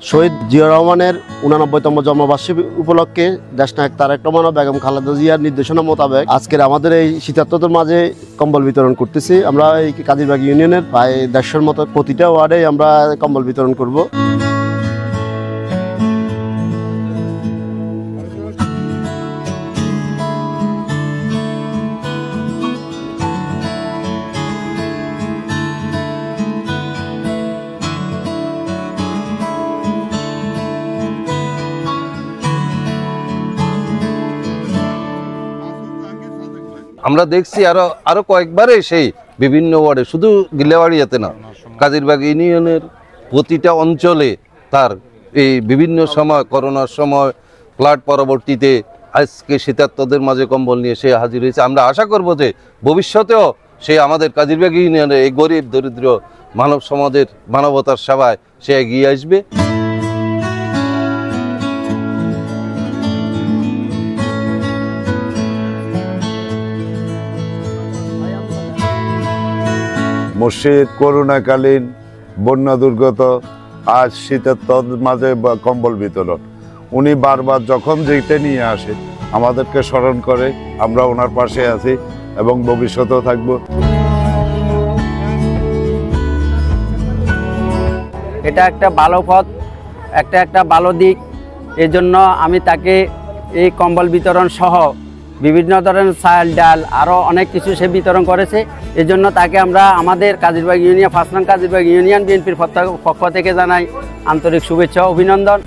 শহীদ জিয়া রহমানের 89তম জন্মবার্ষিকী উপলক্ষে দেশনায়ক তারেক রহমান ও বেগম খালেদা জিয়ার নির্দেশনা মোতাবেক আজকের আমাদের এই শীতার্তদের মাঝে কম্বল বিতরণ করতেছি। আমরা এই কাদিরবাগ ইউনিয়নের প্রায় 150 মতো প্রতিটা ওয়ার্ডে আমরা কম্বল বিতরণ করব। আমরা দেখছি আরো কয়েকবারে সেই বিভিন্ন ওয়ার্ডে, শুধু গিলাবাড়িয়াতে না, কাদিরবাগ ইউনিয়নের প্রতিটা অঞ্চলে তার এই বিভিন্ন সময়, করোনার সময়, ফ্লাড পরবর্তীতে আজকে শীতার্তদের মাঝে কম্বল নিয়ে সে হাজির হয়েছে। আমরা আশা করব যে ভবিষ্যতেও সে আমাদের কাদিরবাগ ইউনিয়নের এই গরিব দরিদ্র মানব সমাজের মানবতার সেবায় সে এগিয়ে আসবে। মসজিদ করোনাকালীন বন্যা দুর্গত, আজ শীতের মাঝে কম্বল বিতরণ। উনি বারবার যখন যেটা নিয়ে আসে আমাদেরকে স্মরণ করে, আমরা ওনার পাশে আছি এবং ভবিষ্যতেও থাকব। এটা একটা ভালো পথ, একটা ভালো দিক। এজন্য আমি তাকে এই কম্বল বিতরণ সহ বিভিন্ন ধরনের চাল ডাল আরও অনেক কিছু সে বিতরণ করেছে। এজন্য তাকে আমরা আমাদের কাদিরবাগ ইউনিয়ন, 5 নং কাদিরবাগ ইউনিয়ন বিএনপির পক্ষ থেকে জানাই আন্তরিক শুভেচ্ছা, অভিনন্দন।